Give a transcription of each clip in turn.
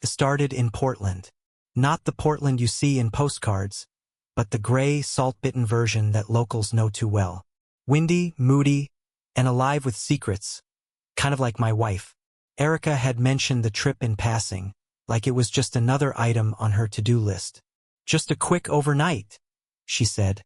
It started in Portland. Not the Portland you see in postcards, but the gray, salt-bitten version that locals know too well. Windy, moody, and alive with secrets, kind of like my wife. Erica had mentioned the trip in passing, like it was just another item on her to-do list. Just a quick overnight, she said,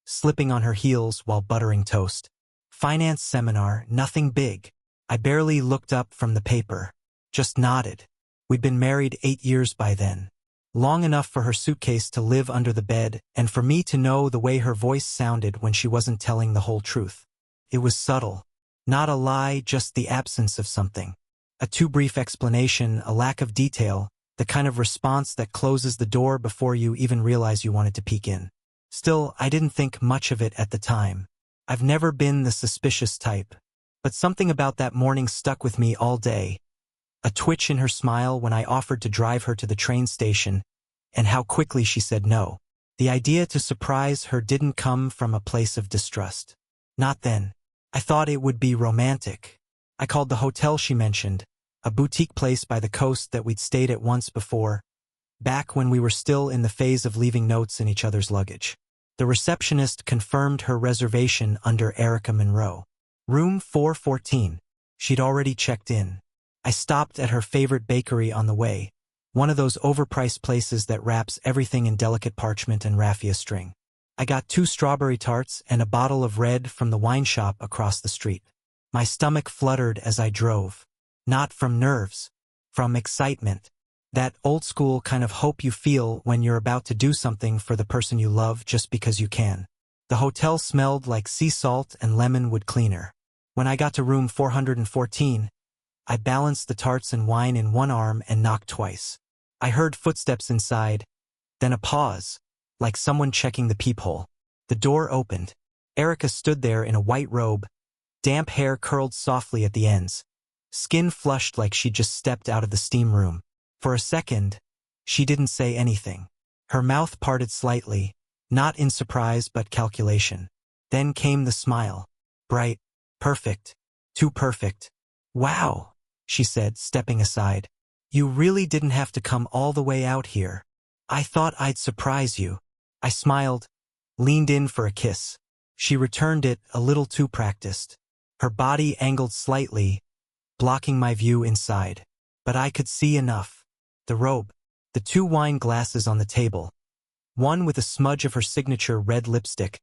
slipping on her heels while buttering toast. Finance seminar, nothing big. I barely looked up from the paper, just nodded. We'd been married 8 years by then. Long enough for her suitcase to live under the bed and for me to know the way her voice sounded when she wasn't telling the whole truth. It was subtle. Not a lie, just the absence of something. A too brief explanation, a lack of detail, the kind of response that closes the door before you even realize you wanted to peek in. Still, I didn't think much of it at the time. I've never been the suspicious type. But something about that morning stuck with me all day. A twitch in her smile when I offered to drive her to the train station, and how quickly she said no. The idea to surprise her didn't come from a place of distrust. Not then. I thought it would be romantic. I called the hotel she mentioned, a boutique place by the coast that we'd stayed at once before, back when we were still in the phase of leaving notes in each other's luggage. The receptionist confirmed her reservation under Erica Monroe. Room 414. She'd already checked in. I stopped at her favorite bakery on the way, one of those overpriced places that wraps everything in delicate parchment and raffia string. I got 2 strawberry tarts and a bottle of red from the wine shop across the street. My stomach fluttered as I drove. Not from nerves, from excitement. That old-school kind of hope you feel when you're about to do something for the person you love just because you can. The hotel smelled like sea salt and lemon wood cleaner. When I got to room 414, I balanced the tarts and wine in one arm and knocked twice. I heard footsteps inside, then a pause, like someone checking the peephole. The door opened. Erica stood there in a white robe, damp hair curled softly at the ends, skin flushed like she'd just stepped out of the steam room. For a second, she didn't say anything. Her mouth parted slightly, not in surprise but calculation. Then came the smile. Bright, perfect, too perfect. Wow, she said, stepping aside. You really didn't have to come all the way out here. I thought I'd surprise you. I smiled, leaned in for a kiss. She returned it a little too practiced. Her body angled slightly, blocking my view inside. But I could see enough. The robe, the 2 wine glasses on the table, one with a smudge of her signature red lipstick,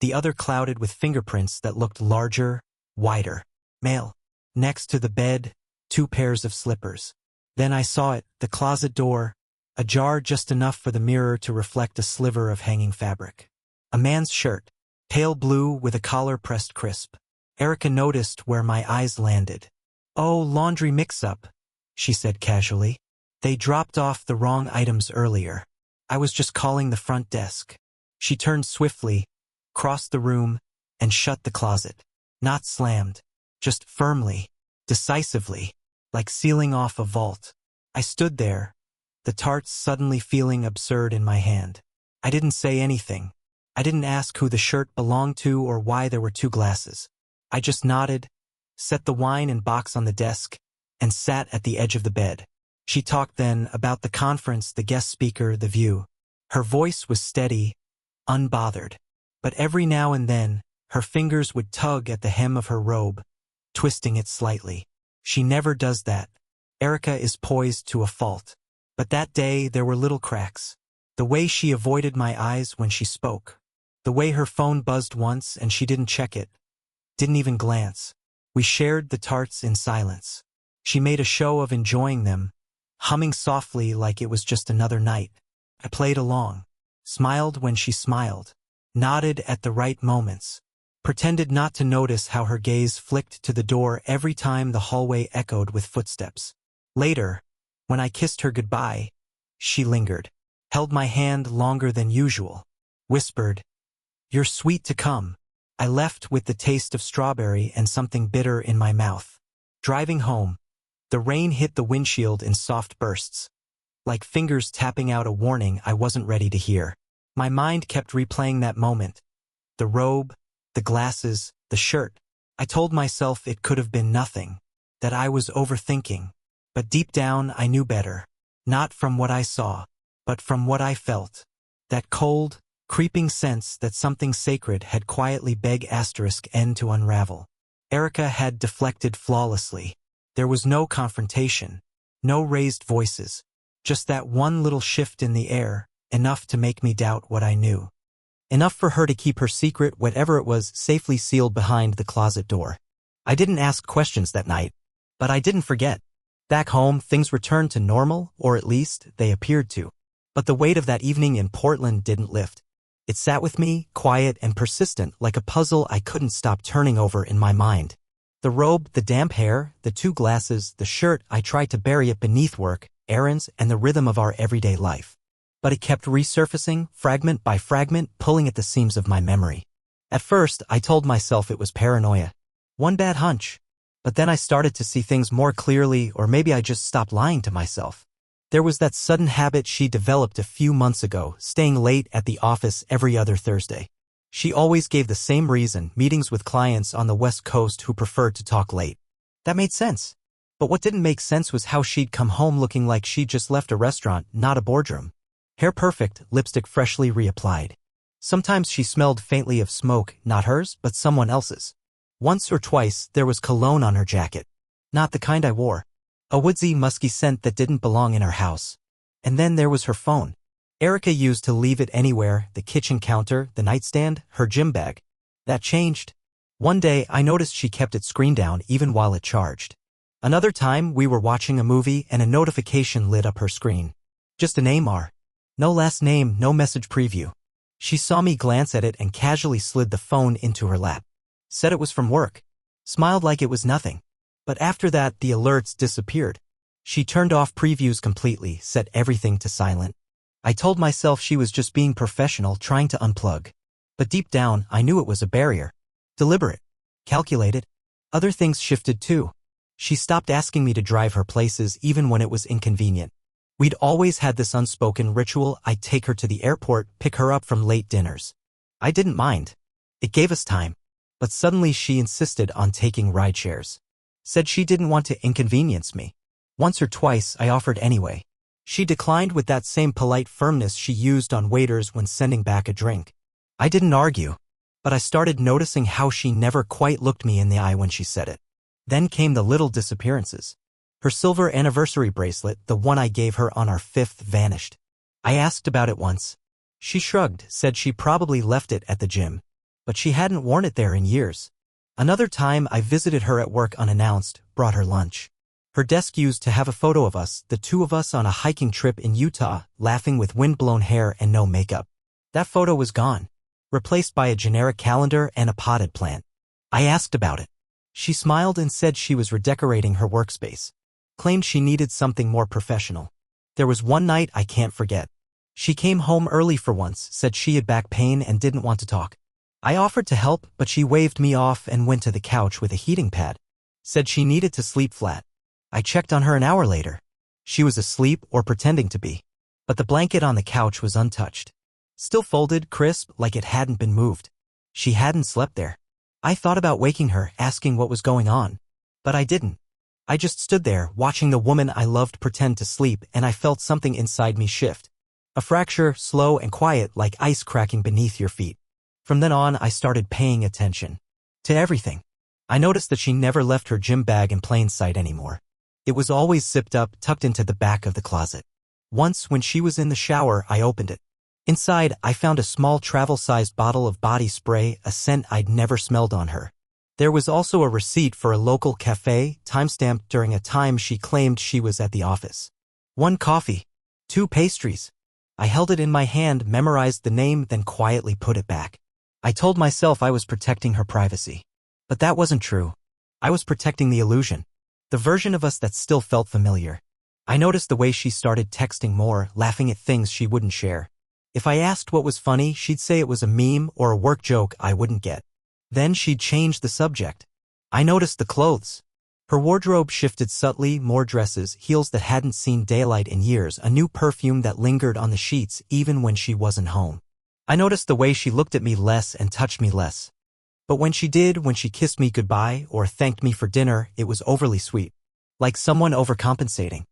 the other clouded with fingerprints that looked larger, wider. Male. Next to the bed, 2 pairs of slippers. Then I saw it, the closet door, ajar just enough for the mirror to reflect a sliver of hanging fabric. A man's shirt, pale blue with a collar pressed crisp. Erica noticed where my eyes landed. Oh, laundry mix-up, she said casually. They dropped off the wrong items earlier. I was just calling the front desk. She turned swiftly, crossed the room, and shut the closet. Not slammed, just firmly, decisively, like sealing off a vault. I stood there, the tarts suddenly feeling absurd in my hand. I didn't say anything. I didn't ask who the shirt belonged to or why there were 2 glasses. I just nodded, set the wine and box on the desk, and sat at the edge of the bed. She talked then about the conference, the guest speaker, the view. Her voice was steady, unbothered. But every now and then, her fingers would tug at the hem of her robe, twisting it slightly. She never does that. Erica is poised to a fault. But that day there were little cracks. The way she avoided my eyes when she spoke. The way her phone buzzed once and she didn't check it. Didn't even glance. We shared the tarts in silence. She made a show of enjoying them, humming softly like it was just another night. I played along, smiled when she smiled, nodded at the right moments, pretended not to notice how her gaze flicked to the door every time the hallway echoed with footsteps. Later, when I kissed her goodbye, she lingered, held my hand longer than usual, whispered, "You're sweet to come." I left with the taste of strawberry and something bitter in my mouth. Driving home, the rain hit the windshield in soft bursts, like fingers tapping out a warning I wasn't ready to hear. My mind kept replaying that moment. The robe, the glasses, the shirt. I told myself it could have been nothing, that I was overthinking. But deep down I knew better. Not from what I saw, but from what I felt. That cold, creeping sense that something sacred had quietly begged *N to unravel. Erica had deflected flawlessly. There was no confrontation, no raised voices, just that one little shift in the air, enough to make me doubt what I knew. Enough for her to keep her secret, whatever it was, safely sealed behind the closet door. I didn't ask questions that night, but I didn't forget. Back home, things returned to normal, or at least, they appeared to. But the weight of that evening in Portland didn't lift. It sat with me, quiet and persistent, like a puzzle I couldn't stop turning over in my mind. The robe, the damp hair, the 2 glasses, the shirt, I tried to bury it beneath work, errands, and the rhythm of our everyday life. But it kept resurfacing, fragment by fragment, pulling at the seams of my memory. At first, I told myself it was paranoia. One bad hunch. But then I started to see things more clearly, or maybe I just stopped lying to myself. There was that sudden habit she developed a few months ago, staying late at the office every other Thursday. She always gave the same reason, meetings with clients on the West Coast who preferred to talk late. That made sense. But what didn't make sense was how she'd come home looking like she'd just left a restaurant, not a boardroom. Hair perfect, lipstick freshly reapplied. Sometimes she smelled faintly of smoke, not hers, but someone else's. Once or twice, there was cologne on her jacket. Not the kind I wore. A woodsy, musky scent that didn't belong in her house. And then there was her phone. Erica used to leave it anywhere, the kitchen counter, the nightstand, her gym bag. That changed. One day, I noticed she kept its screen down even while it charged. Another time, we were watching a movie and a notification lit up her screen. Just a name R. No last name, no message preview. She saw me glance at it and casually slid the phone into her lap. Said it was from work. Smiled like it was nothing. But after that, the alerts disappeared. She turned off previews completely, set everything to silent. I told myself she was just being professional, trying to unplug. But deep down, I knew it was a barrier. Deliberate. Calculated. Other things shifted too. She stopped asking me to drive her places even when it was inconvenient. We'd always had this unspoken ritual. I'd take her to the airport, pick her up from late dinners. I didn't mind. It gave us time. But suddenly she insisted on taking rideshares. Said she didn't want to inconvenience me. Once or twice, I offered anyway. She declined with that same polite firmness she used on waiters when sending back a drink. I didn't argue, but I started noticing how she never quite looked me in the eye when she said it. Then came the little disappearances. Her silver anniversary bracelet, the one I gave her on our 5th, vanished. I asked about it once. She shrugged, said she probably left it at the gym. But she hadn't worn it there in years. Another time I visited her at work unannounced, brought her lunch. Her desk used to have a photo of us, the 2 of us on a hiking trip in Utah, laughing with wind-blown hair and no makeup. That photo was gone, replaced by a generic calendar and a potted plant. I asked about it. She smiled and said she was redecorating her workspace. Claimed she needed something more professional. There was one night I can't forget. She came home early for once, said she had back pain and didn't want to talk. I offered to help, but she waved me off and went to the couch with a heating pad. Said she needed to sleep flat. I checked on her an hour later. She was asleep or pretending to be. But the blanket on the couch was untouched. Still folded, crisp, like it hadn't been moved. She hadn't slept there. I thought about waking her, asking what was going on. But I didn't. I just stood there, watching the woman I loved pretend to sleep, and I felt something inside me shift. A fracture, slow and quiet, like ice cracking beneath your feet. From then on, I started paying attention. To everything. I noticed that she never left her gym bag in plain sight anymore. It was always zipped up, tucked into the back of the closet. Once, when she was in the shower, I opened it. Inside, I found a small travel-sized bottle of body spray, a scent I'd never smelled on her. There was also a receipt for a local cafe, timestamped during a time she claimed she was at the office. 1 coffee. 2 pastries. I held it in my hand, memorized the name, then quietly put it back. I told myself I was protecting her privacy. But that wasn't true. I was protecting the illusion. The version of us that still felt familiar. I noticed the way she started texting more, laughing at things she wouldn't share. If I asked what was funny, she'd say it was a meme or a work joke I wouldn't get. Then she'd change the subject. I noticed the clothes. Her wardrobe shifted subtly, more dresses, heels that hadn't seen daylight in years, a new perfume that lingered on the sheets even when she wasn't home. I noticed the way she looked at me less and touched me less. But when she did, when she kissed me goodbye or thanked me for dinner, it was overly sweet. Like someone overcompensating.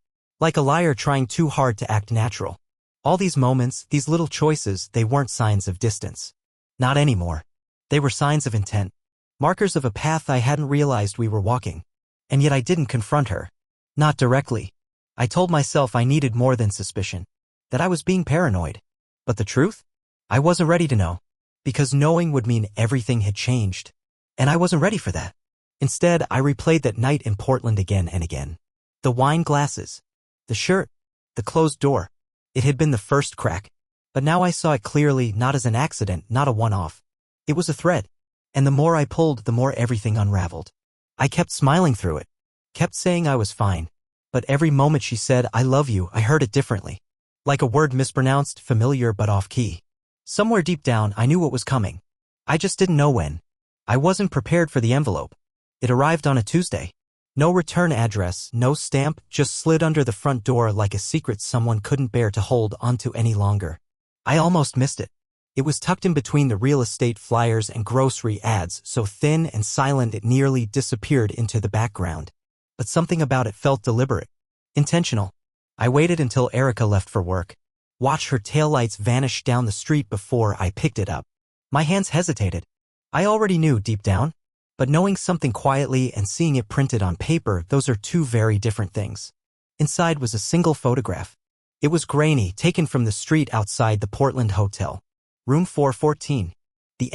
Like a liar trying too hard to act natural. All these moments, these little choices, they weren't signs of distance. Not anymore. They were signs of intent. Markers of a path I hadn't realized we were walking. And yet I didn't confront her. Not directly. I told myself I needed more than suspicion. That I was being paranoid. But the truth? I wasn't ready to know. Because knowing would mean everything had changed. And I wasn't ready for that. Instead, I replayed that night in Portland again and again. The wine glasses. The shirt. The closed door. It had been the first crack. But now I saw it clearly, not as an accident, not a one-off. It was a thread. And the more I pulled, the more everything unraveled. I kept smiling through it. Kept saying I was fine. But every moment she said, "I love you," I heard it differently. Like a word mispronounced, familiar but off-key. Somewhere deep down, I knew what was coming. I just didn't know when. I wasn't prepared for the envelope. It arrived on a Tuesday. No return address, no stamp, just slid under the front door like a secret someone couldn't bear to hold onto any longer. I almost missed it. It was tucked in between the real estate flyers and grocery ads, so thin and silent it nearly disappeared into the background. But something about it felt deliberate. Intentional. I waited until Erica left for work. Watched her taillights vanish down the street before I picked it up. My hands hesitated. I already knew deep down. But knowing something quietly and seeing it printed on paper, those are two very different things. Inside was a single photograph. It was grainy, taken from the street outside the Portland Hotel. Room 414. The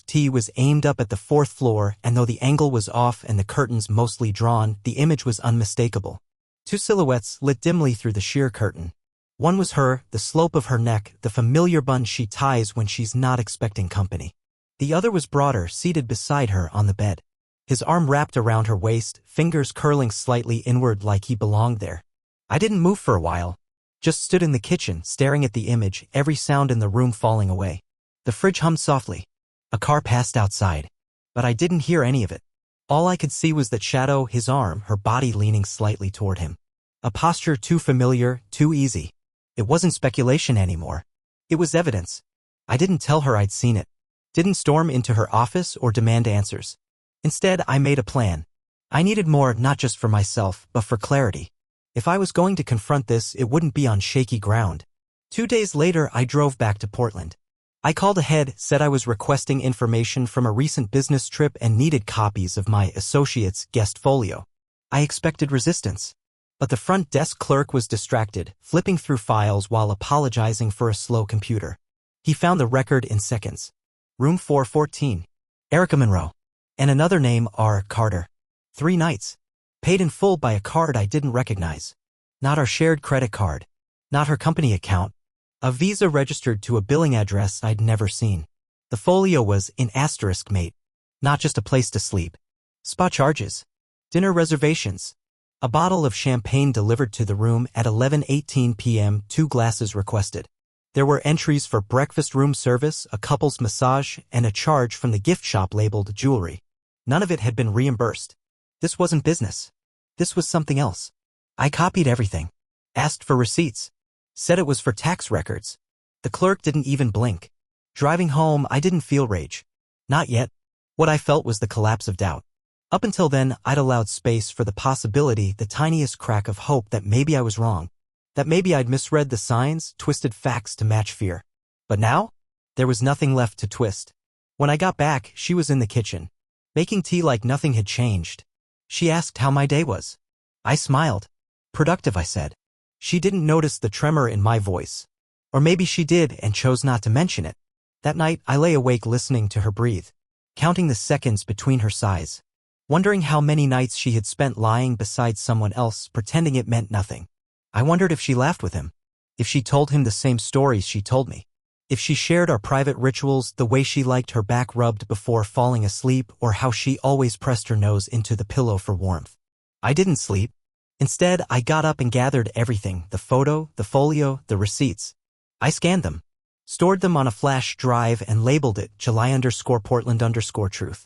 *T was aimed up at the fourth floor, and though the angle was off and the curtains mostly drawn, the image was unmistakable. Two silhouettes lit dimly through the sheer curtain. One was her, the slope of her neck, the familiar bun she ties when she's not expecting company. The other was broader, seated beside her on the bed. His arm wrapped around her waist, fingers curling slightly inward like he belonged there. I didn't move for a while. Just stood in the kitchen, staring at the image, every sound in the room falling away. The fridge hummed softly. A car passed outside. But I didn't hear any of it. All I could see was that shadow, his arm, her body leaning slightly toward him. A posture too familiar, too easy. It wasn't speculation anymore. It was evidence. I didn't tell her I'd seen it. Didn't storm into her office or demand answers. Instead, I made a plan. I needed more, not just for myself, but for clarity. If I was going to confront this, it wouldn't be on shaky ground. 2 days later, I drove back to Portland. I called ahead, said I was requesting information from a recent business trip and needed copies of my associate's guest folio. I expected resistance. But the front desk clerk was distracted, flipping through files while apologizing for a slow computer. He found the record in seconds. Room 414. Erica Monroe. And another name, R. Carter. 3 nights. Paid in full by a card I didn't recognize. Not our shared credit card. Not her company account. A Visa registered to a billing address I'd never seen. The folio was in asterisk mate. Not just a place to sleep. Spa charges. Dinner reservations. A bottle of champagne delivered to the room at 11:18 p.m., 2 glasses requested. There were entries for breakfast room service, a couple's massage, and a charge from the gift shop labeled jewelry. None of it had been reimbursed. This wasn't business. This was something else. I copied everything. Asked for receipts. Said it was for tax records. The clerk didn't even blink. Driving home, I didn't feel rage. Not yet. What I felt was the collapse of doubt. Up until then, I'd allowed space for the possibility, the tiniest crack of hope that maybe I was wrong. That maybe I'd misread the signs, twisted facts to match fear. But now, there was nothing left to twist. When I got back, she was in the kitchen, making tea like nothing had changed. She asked how my day was. I smiled. Productive, I said. She didn't notice the tremor in my voice. Or maybe she did and chose not to mention it. That night, I lay awake listening to her breathe, counting the seconds between her sighs, wondering how many nights she had spent lying beside someone else, pretending it meant nothing. I wondered if she laughed with him, if she told him the same stories she told me, if she shared our private rituals, the way she liked her back rubbed before falling asleep, or how she always pressed her nose into the pillow for warmth. I didn't sleep. Instead, I got up and gathered everything, the photo, the folio, the receipts. I scanned them, stored them on a flash drive, and labeled it July_Portland_truth.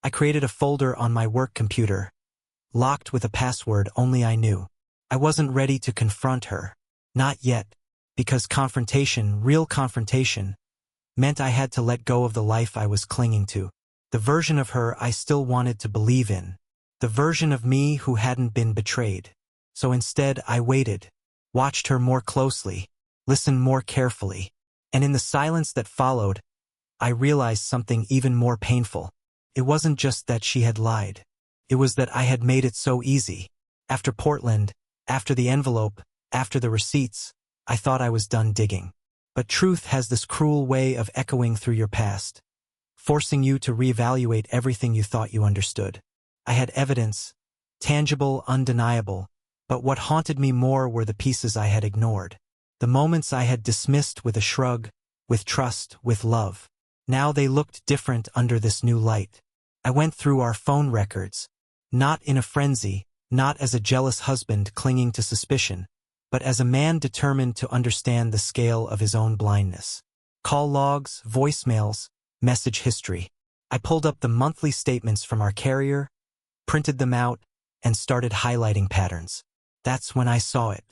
I created a folder on my work computer, locked with a password only I knew. I wasn't ready to confront her. Not yet. Because confrontation, real confrontation, meant I had to let go of the life I was clinging to. The version of her I still wanted to believe in. The version of me who hadn't been betrayed. So instead, I waited, watched her more closely, listened more carefully, and in the silence that followed, I realized something even more painful. It wasn't just that she had lied. It was that I had made it so easy. After Portland, after the envelope, after the receipts, I thought I was done digging. But truth has this cruel way of echoing through your past, forcing you to reevaluate everything you thought you understood. I had evidence, tangible, undeniable, but what haunted me more were the pieces I had ignored. The moments I had dismissed with a shrug, with trust, with love. Now they looked different under this new light. I went through our phone records, not in a frenzy, not as a jealous husband clinging to suspicion, but as a man determined to understand the scale of his own blindness. Call logs, voicemails, message history. I pulled up the monthly statements from our carrier, printed them out, and started highlighting patterns. That's when I saw it.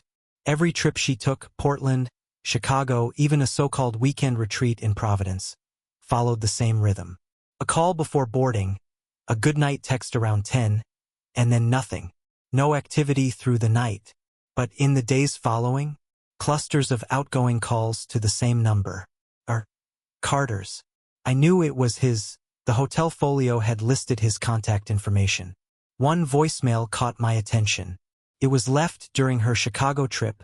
Every trip she took, Portland, Chicago, even a so-called weekend retreat in Providence, followed the same rhythm. A call before boarding, a goodnight text around 10, and then nothing. No activity through the night. But in the days following, clusters of outgoing calls to the same number. Carter's. I knew it was his. The hotel folio had listed his contact information. One voicemail caught my attention. It was left during her Chicago trip,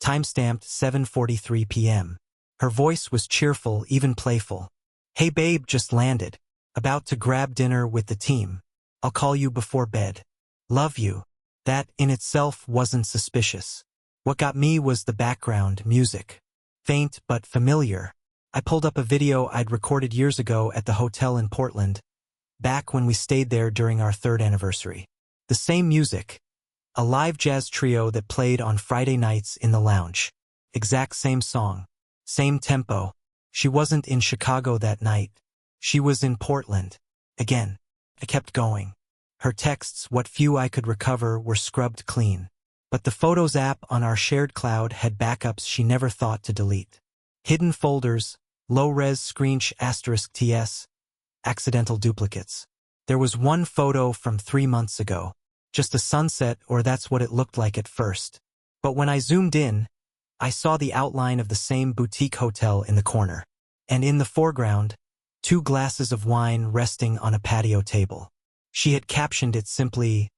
timestamped 7:43 p.m. Her voice was cheerful, even playful. "Hey babe, just landed. About to grab dinner with the team. I'll call you before bed. Love you." That in itself wasn't suspicious. What got me was the background music. Faint but familiar. I pulled up a video I'd recorded years ago at the hotel in Portland, back when we stayed there during our 3rd anniversary. The same music. A live jazz trio that played on Friday nights in the lounge. Exact same song. Same tempo. She wasn't in Chicago that night. She was in Portland. Again. I kept going. Her texts, what few I could recover, were scrubbed clean. But the Photos app on our shared cloud had backups she never thought to delete. Hidden folders, low-res screensh *TS, accidental duplicates. There was one photo from 3 months ago. Just a sunset, or that's what it looked like at first. But when I zoomed in, I saw the outline of the same boutique hotel in the corner. And in the foreground, 2 glasses of wine resting on a patio table. She had captioned it simply,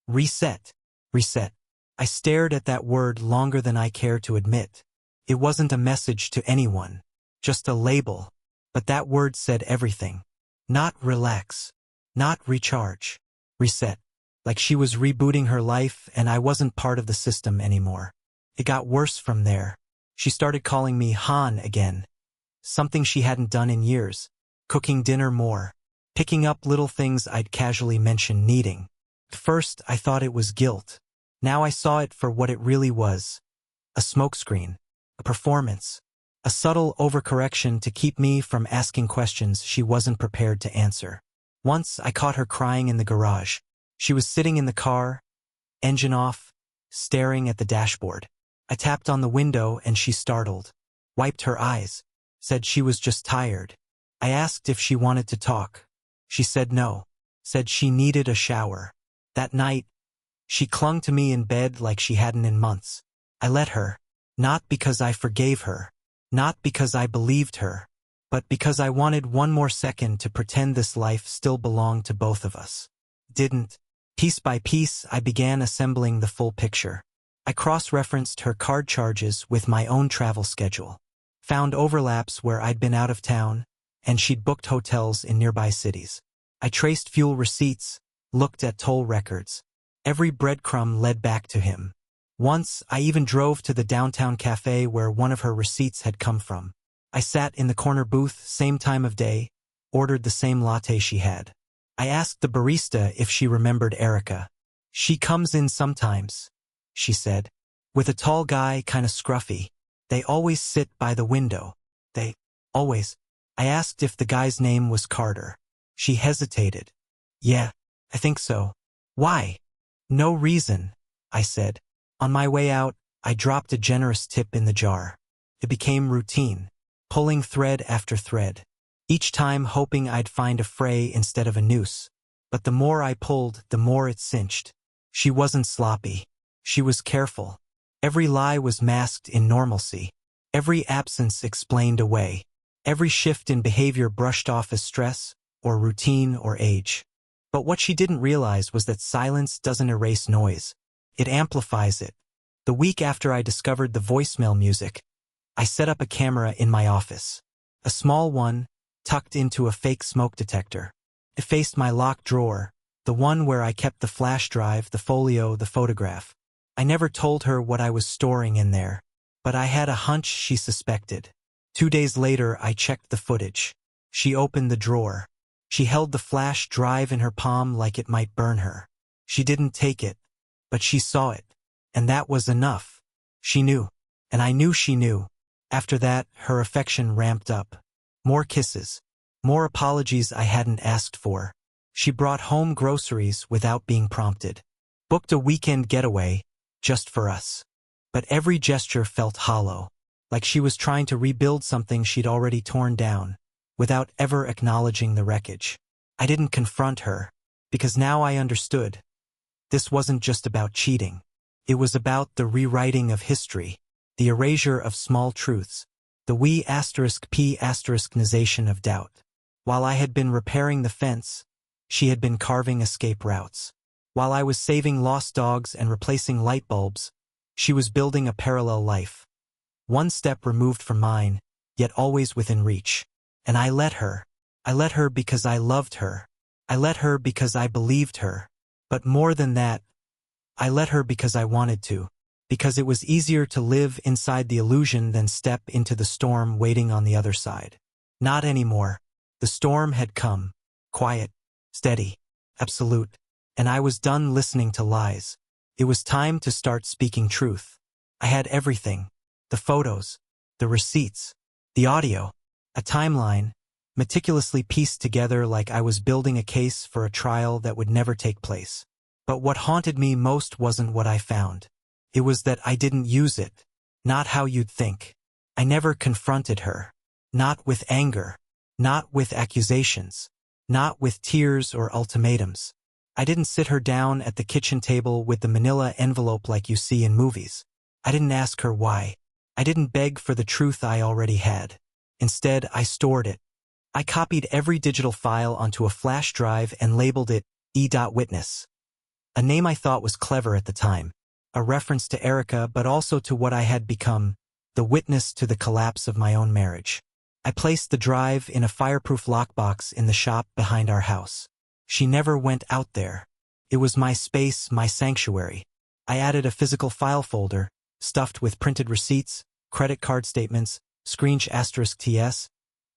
"Reset, reset." I stared at that word longer than I care to admit. It wasn't a message to anyone, just a label. But that word said everything. Not relax, not recharge, reset. Like she was rebooting her life and I wasn't part of the system anymore. It got worse from there. She started calling me Han again. Something she hadn't done in years. Cooking dinner more. Picking up little things I'd casually mentioned needing. At first, I thought it was guilt. Now I saw it for what it really was. A smokescreen. A performance. A subtle overcorrection to keep me from asking questions she wasn't prepared to answer. Once, I caught her crying in the garage. She was sitting in the car, engine off, staring at the dashboard. I tapped on the window and she startled. Wiped her eyes. Said she was just tired. I asked if she wanted to talk. She said no. Said she needed a shower. That night, she clung to me in bed like she hadn't in months. I let her. Not because I forgave her. Not because I believed her. But because I wanted one more second to pretend this life still belonged to both of us. Didn't. Piece by piece, I began assembling the full picture. I cross-referenced her card charges with my own travel schedule. Found overlaps where I'd been out of town, and she'd booked hotels in nearby cities. I traced fuel receipts, looked at toll records. Every breadcrumb led back to him. Once, I even drove to the downtown cafe where one of her receipts had come from. I sat in the corner booth, same time of day, ordered the same latte she had. I asked the barista if she remembered Erica. "She comes in sometimes," she said. "With a tall guy, kinda scruffy. They always sit by the window. They always." I asked if the guy's name was Carter. She hesitated. "Yeah, I think so." "Why?" "No reason," I said. On my way out, I dropped a generous tip in the jar. It became routine, pulling thread after thread. Each time hoping I'd find a fray instead of a noose. But the more I pulled, the more it cinched. She wasn't sloppy. She was careful. Every lie was masked in normalcy. Every absence explained away. Every shift in behavior brushed off as stress, or routine, or age. But what she didn't realize was that silence doesn't erase noise. It amplifies it. The week after I discovered the voicemail music, I set up a camera in my office. A small one, tucked into a fake smoke detector. It faced my locked drawer, the one where I kept the flash drive, the folio, the photograph. I never told her what I was storing in there, but I had a hunch she suspected. 2 days later, I checked the footage. She opened the drawer. She held the flash drive in her palm like it might burn her. She didn't take it, but she saw it. And that was enough. She knew. And I knew she knew. After that, her affection ramped up. More kisses. More apologies I hadn't asked for. She brought home groceries without being prompted. Booked a weekend getaway, just for us. But every gesture felt hollow, like she was trying to rebuild something she'd already torn down, without ever acknowledging the wreckage. I didn't confront her, because now I understood. This wasn't just about cheating. It was about the rewriting of history, the erasure of small truths, the *p*nization of doubt. While I had been repairing the fence, she had been carving escape routes. While I was saving lost dogs and replacing light bulbs, she was building a parallel life. One step removed from mine, yet always within reach. And I let her. I let her because I loved her. I let her because I believed her. But more than that, I let her because I wanted to. Because it was easier to live inside the illusion than step into the storm waiting on the other side. Not anymore. The storm had come. Quiet. Steady. Absolute. And I was done listening to lies. It was time to start speaking truth. I had everything. The photos. The receipts. The audio. A timeline, meticulously pieced together like I was building a case for a trial that would never take place. But what haunted me most wasn't what I found. It was that I didn't use it. Not how you'd think. I never confronted her. Not with anger. Not with accusations. Not with tears or ultimatums. I didn't sit her down at the kitchen table with the manila envelope like you see in movies. I didn't ask her why. I didn't beg for the truth I already had. Instead, I stored it. I copied every digital file onto a flash drive and labeled it E.Witness. A name I thought was clever at the time. A reference to Erica, but also to what I had become, the witness to the collapse of my own marriage. I placed the drive in a fireproof lockbox in the shop behind our house. She never went out there. It was my space, my sanctuary. I added a physical file folder, stuffed with printed receipts, credit card statements, *TS,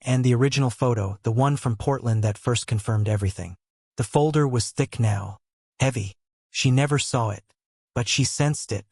and the original photo, the one from Portland that first confirmed everything. The folder was thick now. Heavy. She never saw it. But she sensed it.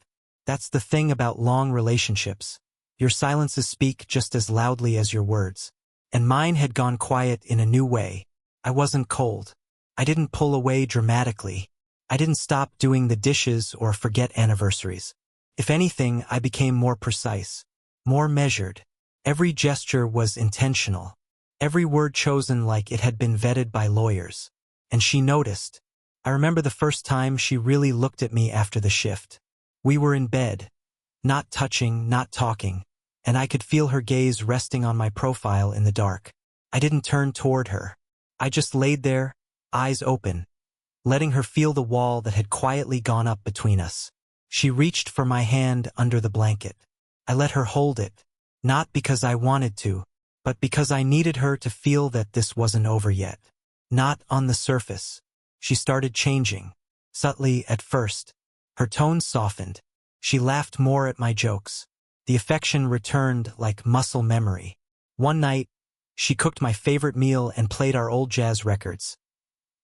That's the thing about long relationships. Your silences speak just as loudly as your words. And mine had gone quiet in a new way. I wasn't cold. I didn't pull away dramatically. I didn't stop doing the dishes or forget anniversaries. If anything, I became more precise, more measured. Every gesture was intentional. Every word chosen like it had been vetted by lawyers. And she noticed. I remember the first time she really looked at me after the shift. We were in bed. Not touching, not talking. And I could feel her gaze resting on my profile in the dark. I didn't turn toward her. I just laid there, eyes open, letting her feel the wall that had quietly gone up between us. She reached for my hand under the blanket. I let her hold it, not because I wanted to, but because I needed her to feel that this wasn't over yet. Not on the surface. She started changing, subtly at first. Her tone softened. She laughed more at my jokes. The affection returned like muscle memory. One night, she cooked my favorite meal and played our old jazz records.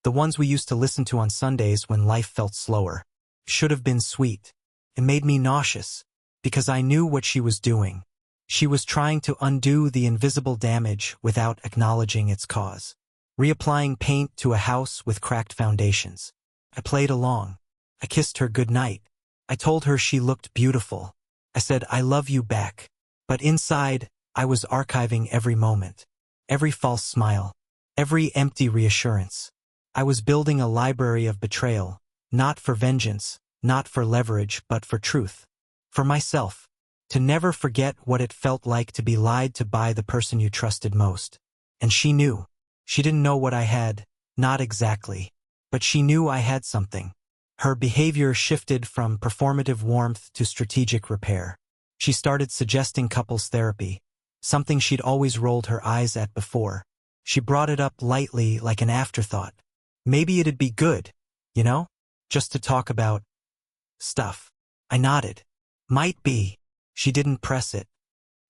The ones we used to listen to on Sundays when life felt slower. Should have been sweet. It made me nauseous, because I knew what she was doing. She was trying to undo the invisible damage without acknowledging its cause. Reapplying paint to a house with cracked foundations. I played along. I kissed her goodnight. I told her she looked beautiful. I said, I love you back. But inside, I was archiving every moment. Every false smile. Every empty reassurance. I was building a library of betrayal, not for vengeance, not for leverage but for truth. For myself. To never forget what it felt like to be lied to by the person you trusted most. And she knew. She didn't know what I had, not exactly. But she knew I had something. Her behavior shifted from performative warmth to strategic repair. She started suggesting couples therapy, something she'd always rolled her eyes at before. She brought it up lightly like an afterthought. Maybe it'd be good, you know? Just to talk about stuff. I nodded. Might be. She didn't press it.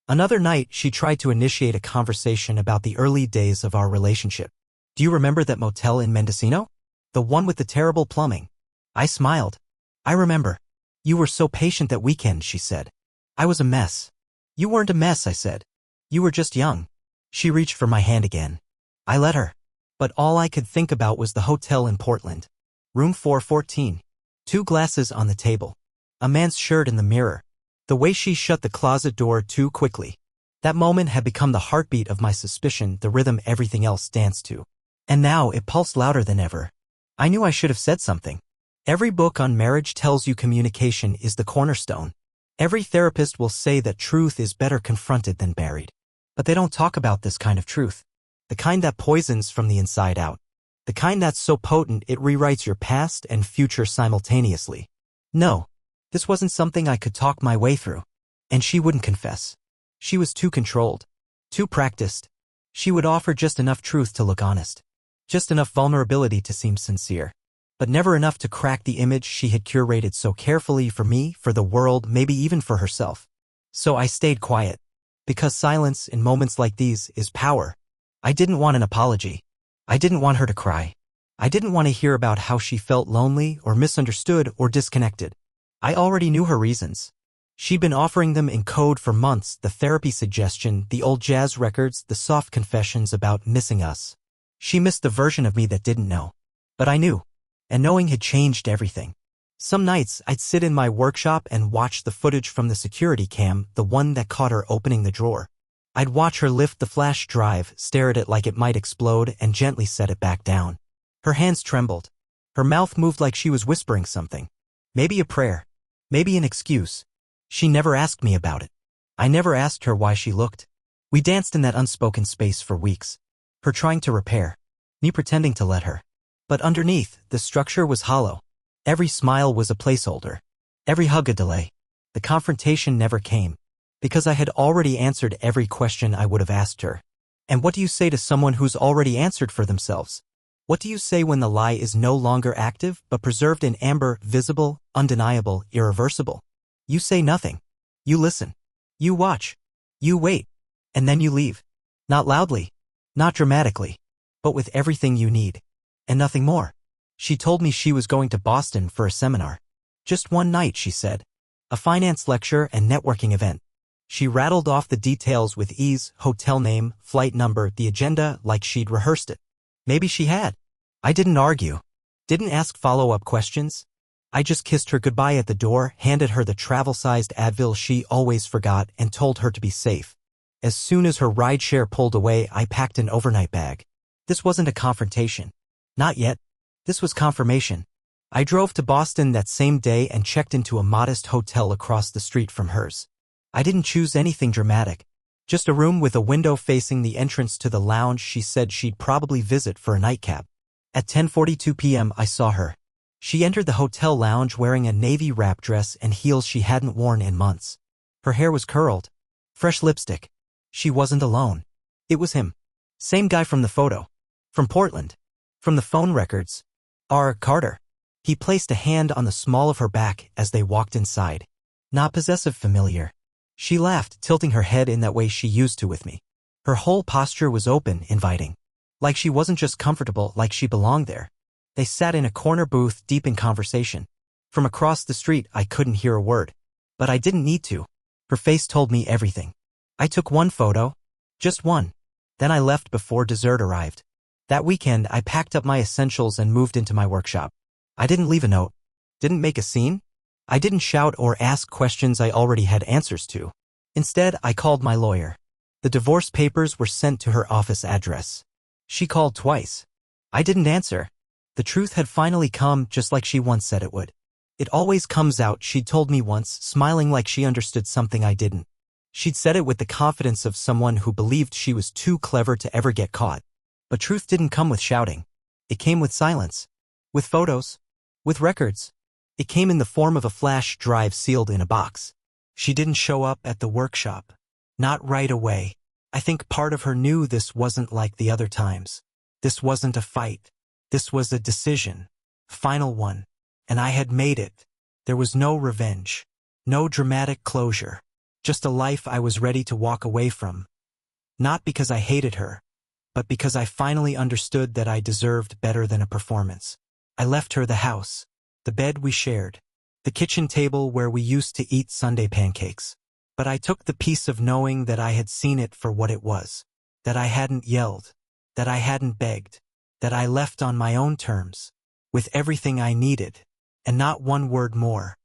Another night, she tried to initiate a conversation about the early days of our relationship. Do you remember that motel in Mendocino? The one with the terrible plumbing? I smiled. I remember. You were so patient that weekend, she said. I was a mess. You weren't a mess, I said. You were just young. She reached for my hand again. I let her. But all I could think about was the hotel in Portland. Room 414. 2 glasses on the table. A man's shirt in the mirror. The way she shut the closet door too quickly. That moment had become the heartbeat of my suspicion, the rhythm everything else danced to. And now it pulsed louder than ever. I knew I should have said something. Every book on marriage tells you communication is the cornerstone. Every therapist will say that truth is better confronted than buried. But they don't talk about this kind of truth. The kind that poisons from the inside out. The kind that's so potent it rewrites your past and future simultaneously. No. This wasn't something I could talk my way through. And she wouldn't confess. She was too controlled. Too practiced. She would offer just enough truth to look honest. Just enough vulnerability to seem sincere. But never enough to crack the image she had curated so carefully for me, for the world, maybe even for herself. So I stayed quiet. Because silence in moments like these is power. I didn't want an apology. I didn't want her to cry. I didn't want to hear about how she felt lonely or misunderstood or disconnected. I already knew her reasons. She'd been offering them in code for months, the therapy suggestion, the old jazz records, the soft confessions about missing us. She missed the version of me that didn't know. But I knew. And knowing had changed everything. Some nights, I'd sit in my workshop and watch the footage from the security cam, the one that caught her opening the drawer. I'd watch her lift the flash drive, stare at it like it might explode, and gently set it back down. Her hands trembled. Her mouth moved like she was whispering something. Maybe a prayer. Maybe an excuse. She never asked me about it. I never asked her why she looked. We danced in that unspoken space for weeks. Her trying to repair. Me pretending to let her. But underneath, the structure was hollow. Every smile was a placeholder. Every hug a delay. The confrontation never came. Because I had already answered every question I would have asked her. And what do you say to someone who's already answered for themselves? What do you say when the lie is no longer active but preserved in amber, visible, undeniable, irreversible? You say nothing. You listen. You watch. You wait. And then you leave. Not loudly. Not dramatically. But with everything you need. And nothing more. She told me she was going to Boston for a seminar. Just one night, she said. A finance lecture and networking event. She rattled off the details with ease, hotel name, flight number, the agenda, like she'd rehearsed it. Maybe she had. I didn't argue. Didn't ask follow-up questions. I just kissed her goodbye at the door, handed her the travel-sized Advil she always forgot, and told her to be safe. As soon as her rideshare pulled away, I packed an overnight bag. This wasn't a confrontation. Not yet. This was confirmation. I drove to Boston that same day and checked into a modest hotel across the street from hers. I didn't choose anything dramatic. Just a room with a window facing the entrance to the lounge she said she'd probably visit for a nightcap. At 10:42 p.m. I saw her. She entered the hotel lounge wearing a navy wrap dress and heels she hadn't worn in months. Her hair was curled. Fresh lipstick. She wasn't alone. It was him. Same guy from the photo. From Portland. From the phone records. R. Carter. He placed a hand on the small of her back as they walked inside. Not possessive, familiar. She laughed, tilting her head in that way she used to with me. Her whole posture was open, inviting. Like she wasn't just comfortable, like she belonged there. They sat in a corner booth, deep in conversation. From across the street, I couldn't hear a word. But I didn't need to. Her face told me everything. I took one photo. Just one. Then I left before dessert arrived. That weekend, I packed up my essentials and moved into my workshop. I didn't leave a note. Didn't make a scene. I didn't shout or ask questions I already had answers to. Instead, I called my lawyer. The divorce papers were sent to her office address. She called twice. I didn't answer. The truth had finally come, just like she once said it would. It always comes out, she'd told me once, smiling like she understood something I didn't. She'd said it with the confidence of someone who believed she was too clever to ever get caught. But truth didn't come with shouting. It came with silence. With photos. With records. It came in the form of a flash drive sealed in a box. She didn't show up at the workshop. Not right away. I think part of her knew this wasn't like the other times. This wasn't a fight. This was a decision. Final one. And I had made it. There was no revenge. No dramatic closure. Just a life I was ready to walk away from. Not because I hated her, but because I finally understood that I deserved better than a performance. I left her the house, the bed we shared, the kitchen table where we used to eat Sunday pancakes. But I took the peace of knowing that I had seen it for what it was, that I hadn't yelled, that I hadn't begged, that I left on my own terms, with everything I needed, and not one word more.